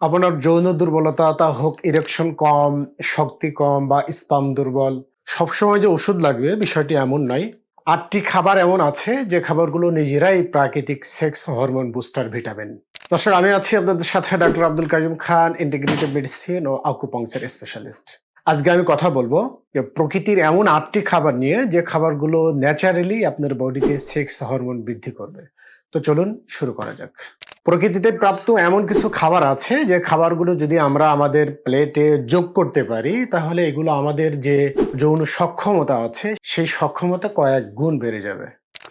আপনার যৌন দুর্বলতা তা হোক ইরেকশন কম, শক্তি কম বা স্পাম দুর্বল, সবসময় যে ওষুধ লাগবে বিষয়টি এমন নয়। ৮টি খাবার এমন আছে যে খাবারগুলো নিজেরাই প্রাকৃতিক সেক্স হরমোন বুস্টার ভিটামিন। দর্শক, আমি আছি আপনাদের সাথে ডক্টর আব্দুল কাইয়ুম খান, ইন্টিগ্রেটিভ মেডিসিন ও আকুপাংচার স্পেশালিস্ট। আজকে আমি কথা বলবো যে প্রকৃতির এমন ৮টি খাবার নিয়ে যে খাবারগুলো ন্যাচারালি আপনার বডিতে সেক্স হরমোন বৃদ্ধি করবে। তো চলুন শুরু করা যাক। প্রকৃতিতে প্রাপ্ত এমন কিছু খাবার আছে যে খাবারগুলো যদি আমরা আমাদের প্লেটে যোগ করতে পারি তাহলে এগুলো আমাদের যে যৌন সক্ষমতা আছে সেই সক্ষমতা কয়েক গুণ বেড়ে যাবে।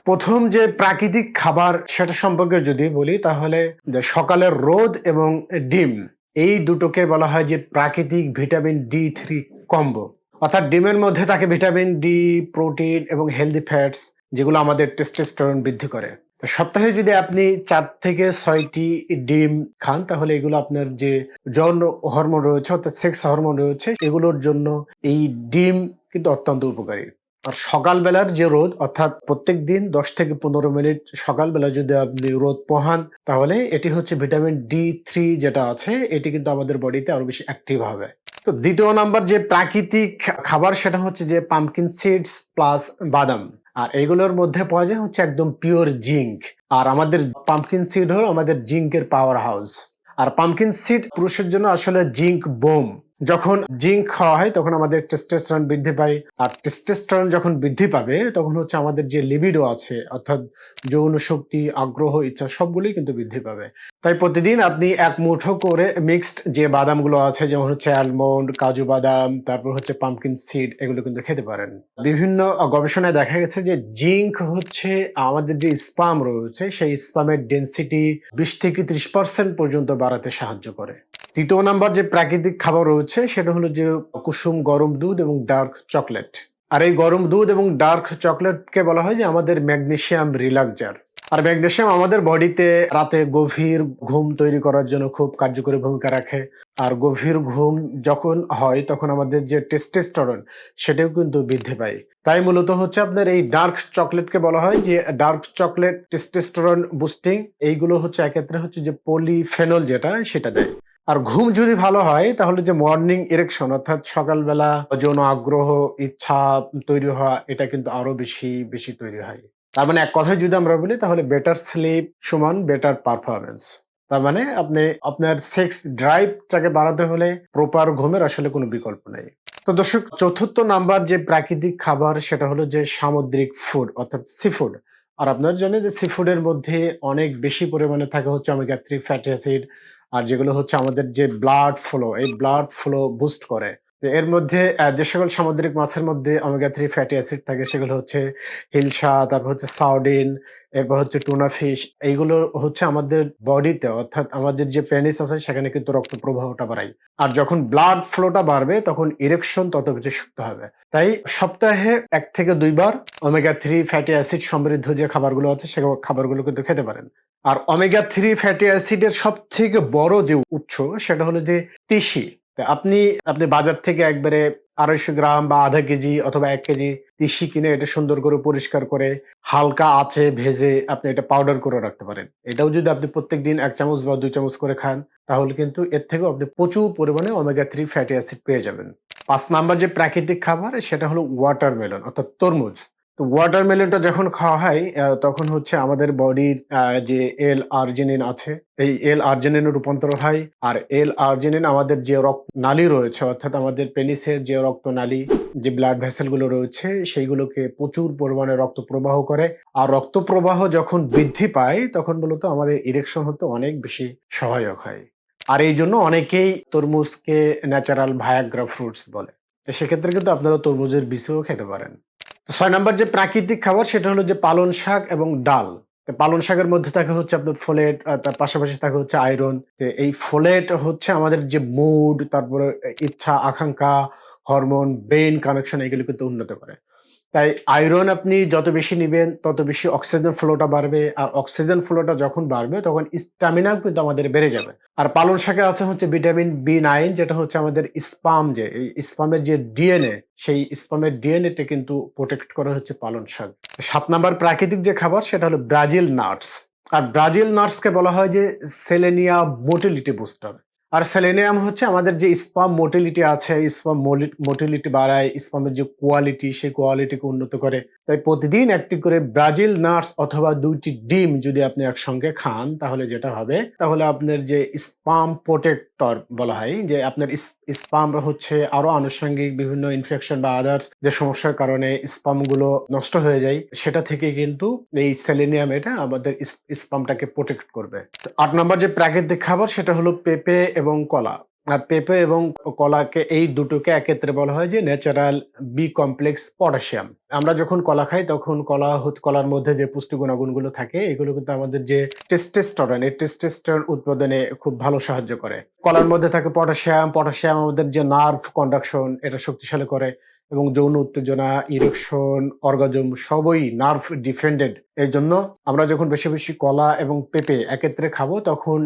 প্রথম যে প্রাকৃতিক খাবার সেটা সম্পর্কে যদি বলি তাহলে যে সকালের রোদ এবং ডিম, এই দুটোকে বলা হয় যে প্রাকৃতিক ভিটামিন D3 কম্বো। অর্থাৎ ডিমের মধ্যে থাকে ভিটামিন ডি, প্রোটিন এবং হেলদি ফ্যাটস, যেগুলো আমাদের টেস্টোস্টেরন বৃদ্ধি করে। তো সপ্তাহে যদি আপনি 4 থেকে 6টি ডিম খান তাহলে এগুলো আপনার যে যৌন হরমোন রয়েছে অর্থাৎ সেক্স হরমোন রয়েছে এগুলোর জন্য এই ডিম কিন্তু অত্যন্ত উপকারী। আর সকালবেলার যে রোদ অর্থাৎ প্রত্যেকদিন 10 থেকে 15 মিনিট সকালবেলা যদি আপনি রোদ পোহান তাহলে এটি হচ্ছে ভিটামিন D3 যেটা আছে এটি কিন্তু আমাদের বডিতে আরো বেশি অ্যাক্টিভ হবে। তো দ্বিতীয় নাম্বার যে প্রাকৃতিক খাবার সেটা হচ্ছে যে পাম্পকিন সিডস প্লাস বাদাম। আর এইগুলোর মধ্যে পাওয়া যায় হচ্ছে একদম পিওর জিঙ্ক। আর আমাদের পাম্পকিন সিড হলো আমাদের জিঙ্কের পাওয়ার হাউস। আর পাম্পকিন সিড পুরুষের জন্য আসলে জিঙ্ক বোম। যখন জিঙ্ক খাওয়া হয় তখন আমাদের টেস্টোস্টেরন বৃদ্ধি পায়। আর টেস্টোস্টেরন যখন বৃদ্ধি পাবে তখন হচ্ছে আমাদের যে লিবিডো আছে অর্থাৎ যৌন শক্তি, আগ্রহ, ইচ্ছা সবগুলোই কিন্তু বৃদ্ধি পাবে। তাই প্রতিদিন আপনি এক মুঠো করে মিক্সড যে বাদামগুলো আছে যেমন হচ্ছে অ্যালমন্ড, কাজু বাদাম, তারপর হচ্ছে পাম্পকিন সিড, এগুলো কিন্তু খেতে পারেন। বিভিন্ন গবেষণায় দেখা গেছে যে জিঙ্ক হচ্ছে আমাদের যে স্পাম রয়েছে সেই স্পামের ডেনসিটি 20 থেকে 30% পর্যন্ত বাড়াতে সাহায্য করে। তৃতীয় নাম্বার যে প্রাকৃতিক খাবার রয়েছে সেটা হলো যে কুসুম গরম দুধ এবং ডার্ক চকলেট। আর এই গরম দুধ এবং ডার্ক চকলেটকে বলা হয় যে আমাদের ম্যাগনেসিয়াম রিল্যাক্সার। আর ম্যাগনেসিয়াম আমাদের বডিতে রাতে গভীর ঘুম তৈরি করার জন্য খুব কার্যকরী ভূমিকা রাখে। আর গভীর ঘুম যখন হয় তখন আমাদের যে টেস্টোস্টেরন সেটাও কিন্তু বৃদ্ধি পায়। তাই মূলত হচ্ছে আপনার এই ডার্ক চকলেটকে বলা হয় যে ডার্ক চকলেট টেস্টোস্টেরন বুস্টিং। এইগুলো হচ্ছে এক্ষেত্রে হচ্ছে যে পলিফেনল যেটা সেটা দেয়। আর ঘুম যদি ভালো হয় তাহলে যে মর্নিং ইরেকশন অর্থাৎ সকালবেলা যৌন আগ্রহ, ইচ্ছা তৈরি হওয়া এটা কিন্তু আরো বেশি বেশি তৈরি হয়। তার মানে এক কথায় যদি আমরা বলি তাহলে বেটার স্লিপ সমান বেটার পারফরমেন্স। তার মানে আপনি আপনার সেক্স ড্রাইভটাকে বাড়াতে হলে প্রপার ঘুমের আসলে কোনো বিকল্প নেই। তো দর্শক, চতুর্থ নাম্বার যে প্রাকৃতিক খাবার সেটা হলো যে সামুদ্রিক ফুড অর্থাৎ সি ফুড। আর আপনারা জানেন যে সি ফুডের মধ্যে অনেক বেশি পরিমাণে থাকে হচ্ছে ওমেগা 3 ফ্যাটি অ্যাসিড। আর যেগুলো হচ্ছে আমাদের যে ব্লাড ফ্লো, এই ব্লাড ফ্লো বুস্ট করে। তো এর মধ্যে যে সকল সামুদ্রিক মাছের মধ্যে ওমেগা 3 ফ্যাটি অ্যাসিড থাকে সেগুলো হচ্ছে হিলসা, তারপর হচ্ছে সার্ডিন, এরপর হচ্ছে টুনা ফিশ। এইগুলো হচ্ছে আমাদের বডিতে অর্থাৎ আমাদের যে পেনিস আছে সেখানে কিন্তু রক্ত প্রবাহটা বাড়ায়। আর যখন ব্লাড ফ্লোটা বাড়বে তখন ইরেকশন তত বেশি শক্ত হবে। তাই সপ্তাহে 1 থেকে 2 বার ওমেগা 3 ফ্যাটি অ্যাসিড সমৃদ্ধ যে খাবারগুলো আছে সে খাবারগুলো কিন্তু খেতে পারেন। আর ওমেগা 3 ফ্যাটি অ্যাসিডের সবথেকে বড় যে উৎস সেটা হলো যে তিসি। তা আপনি আপনি বাজার থেকে একবারে 250 গ্রাম বা আধা কেজি অথবা 1 কেজি তিসি কিনে এটা সুন্দর করে পরিষ্কার করে হালকা আঁচে ভেজে আপনি এটা পাউডার করে রাখতে পারেন। এটাও যদি আপনি প্রত্যেকদিন 1 চামচ বা 2 চামচ করে খান তাহলে কিন্তু এর থেকেও আপনি প্রচুর পরিমাণে ওমেগা 3 ফ্যাটি অ্যাসিড পেয়ে যাবেন। 5 নাম্বার যে প্রাকৃতিক খাবার সেটা হলো ওয়াটারমেলন অর্থাৎ তরমুজ। তো ওয়াটারমেলনটা যখন খাওয়া হয় তখন হচ্ছে আমাদের বডির যে এল-আর্জিনিন আছে, এই এল-আর্জিনিনে রূপান্তর হয়। আর এল-আর্জিনিন আমাদের যে নালী রয়েছে অর্থাৎ আমাদের পেনিসের যে রক্তনালী, যে ব্লাড ভেসেল গুলো রয়েছে সেইগুলোকে প্রচুর পরিমাণে রক্ত প্রবাহ করে। আর রক্ত প্রবাহ যখন বৃদ্ধি পায় তখন মূলত আমাদের ইরেকশন হতে অনেক বেশি সহায়ক হয়। আর এইজন্য অনেকেই তরমুজকে ন্যাচারাল ভায়াগ্রা ফ্রুটস বলে। তো সেক্ষেত্রে কিন্তু আপনারা তরমুজের বীজও খেতে পারেন। 6 নাম্বার যে প্রাকৃতিক খাবার সেটা হলো যে পালং শাক এবং ডাল। তো পালং শাকের মধ্যে থাকে হচ্ছে আপনার ফোলেট, তার পাশাপাশি থাকে হচ্ছে আয়রন। তো এই ফোলেট হচ্ছে আমাদের যে মুড, তারপরে ইচ্ছা, আকাঙ্ক্ষা, হরমোন, ব্রেইন কানেকশন এগুলো কিন্তু উন্নত করে। তাই আয়রন আপনি যত বেশি নিবেন তত বেশি অক্সিজেন ফ্লোটা বাড়বে। আর অক্সিজেন ফ্লোটা যখন বাড়বে তখন স্ট্যামিনাও কিন্তু আমাদের বেড়ে যাবে। আর পালং শাকে আছে হচ্ছে ভিটামিন B9 যেটা হচ্ছে আমাদের স্পাম, যে এই স্পামের যে ডিএনএ সেই স্পামের ডিএনএটা কিন্তু প্রোটেক্ট করা হচ্ছে পালং শাক। 7 নাম্বার প্রাকৃতিক যে খাবার সেটা হলো ব্রাজিল নাটস। আর ব্রাজিল নাটসকে বলা হয় যে সেলেনিয়া মোটিলিটি বুস্টার। আর সেলেনিয়াম হচ্ছে আমাদের যে স্পাম মোটিলিটি আছে, স্পাম মোটিলিটি বাড়ায়, স্পামের যে কোয়ালিটি সেই কোয়ালিটিকে উন্নত করে। তাই প্রতিদিন একটি করে ব্রাজিল নাটস অথবা ২টি ডিম যদি আপনি একসঙ্গে খান তাহলে যেটা হবে, তাহলে আপনার যে স্পাম প্রোটেক্টর বলা হয়, যে আপনার স্পাম হচ্ছে আরো আনুষঙ্গিক বিভিন্ন ইনফেকশন বা আদার্স যে সমস্যার কারণে স্পামগুলো নষ্ট হয়ে যায়, সেটা থেকে কিন্তু এই সেলেনিয়াম এটা আমাদের স্পামটাকে প্রোটেক্ট করবে। ৮ নম্বর যে প্রাকৃতিক খাবার সেটা হলো পেঁপে এবং কলা। আর পেঁপে এবং কলাকে এই দুটোকে একত্রে বলা হয় যে ন্যাচারাল বি কমপ্লেক্স পটাশিয়াম। আমরা যখন কলা খাই তখন কলার মধ্যে যে পুষ্টি গুণাগুণগুলো থাকে এগুলো কিন্তু আমাদের যে টেস্টোস্টেরন, এই টেস্টোস্টেরন উৎপাদনে খুব ভালো সাহায্য করে। কলার মধ্যে থাকে পটাশিয়াম, পটাশিয়াম আমাদের যে নার্ভ কন্ডাকশন এটা শক্তিশালী করে এবং যৌন উত্তেজনা, ইরেকশন, অর্গাজম সবই নার্ভ ডিপেন্ডেন্ট। এই জন্য আমরা যখন বেশি বেশি কলা এবং পেঁপে একত্রে খাবো তখন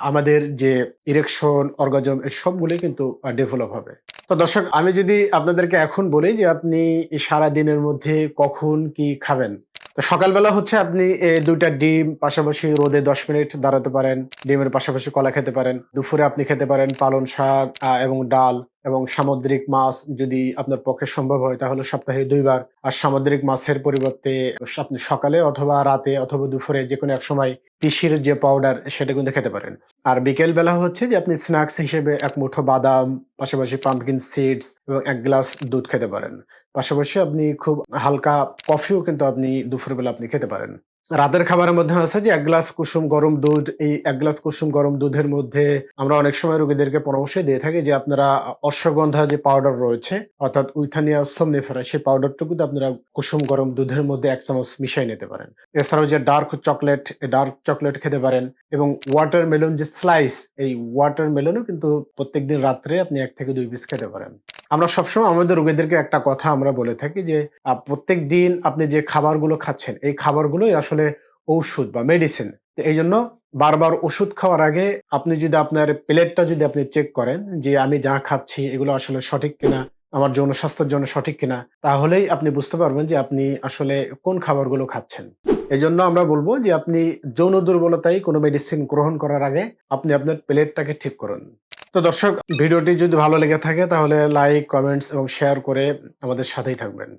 আমাদের যে ইরেকশন, অর্গাজম এই সবগুলোই কিন্তু ডেভেলপ হবে। তো দর্শক, আমি যদি আপনাদেরকে এখন বলি যে আপনি সারা দিনের মধ্যে কখন কি খাবেন, তো সকালবেলা হচ্ছে আপনি ২টা ডিম পাশাপাশি রোদে ১০ মিনিট দাঁড়াতে পারেন, ডিমের পাশাপাশি কলা খেতে পারেন। দুপুরে আপনি খেতে পারেন পালং শাক এবং ডাল এবং সামুদ্রিক মাছ যদি আপনার পক্ষে সম্ভব হয় তাহলে সপ্তাহে ২ বার। আর সামুদ্রিক মাছের পরিবর্তে আপনি সকালে অথবা রাতে অথবা দুপুরে যেকোনো এক সময় তিসির যে পাউডার সেটা কিন্তু খেতে পারেন। আর বিকেল বেলা হচ্ছে যে আপনি স্ন্যাকস হিসেবে ১ মুঠো বাদাম, পাশাপাশি পাম্পকিন সিডস এবং ১ গ্লাস দুধ খেতে পারেন। পাশাপাশি আপনি খুব হালকা কফিও কিন্তু আপনি দুপুরবেলা আপনি খেতে পারেন। রাতের খাবারের মধ্যে আছে যে ১ গ্লাস কুসুম গরম দুধ। এই ১ গ্লাস কুসুম গরম দুধের মধ্যে আমরা অনেক সময় রোগীদেরকে পরামর্শ দিয়ে থাকি যে আপনারা অশ্বগন্ধা যে পাউডার রয়েছে অর্থাৎ উইথানিয়া সোমনিফেরাস সেই পাউডারটুকু কিন্তু আপনারা কুসুম গরম দুধের মধ্যে ১ চামচ মিশিয়ে নিতে পারেন। এছাড়াও যে ডার্ক চকলেট খেতে পারেন এবং ওয়াটারমেলন যে স্লাইস, এই ওয়াটারমেলনও কিন্তু প্রত্যেকদিন রাত্রে আপনি ১ থেকে ২ পিস খেতে পারেন। আমরা সবসময় আমাদের রোগীদেরকে একটা কথা আমরা বলে থাকি যে প্রত্যেকদিন আপনি যে খাবারগুলো খাচ্ছেন এই খাবারগুলোই আসলে ঔষধ বা মেডিসিন। তো এইজন্য বারবার ওষুধ খাওয়ার আগে আপনি যদি আপনার প্লেটটা যদি আপনি চেক করেন যে আমি যা খাচ্ছি এগুলো আসলে সঠিক কিনা, আমার জনস্বাস্থ্যের জন্য সঠিক কিনা, তাহলেই আপনি বুঝতে পারবেন যে আপনি আসলে কোন খাবারগুলো খাচ্ছেন। এজন্য আমরা বলবো যে আপনি যৌন দুর্বলতায় কোনো মেডিসিন গ্রহণ করার আগে আপনি আপনার প্লেটটাকে ঠিক করুন। তো দর্শক, ভিডিওটি যদি ভালো লেগে থাকে তাহলে লাইক, কমেন্টস এবং শেয়ার করে আমাদের সাথেই থাকবেন।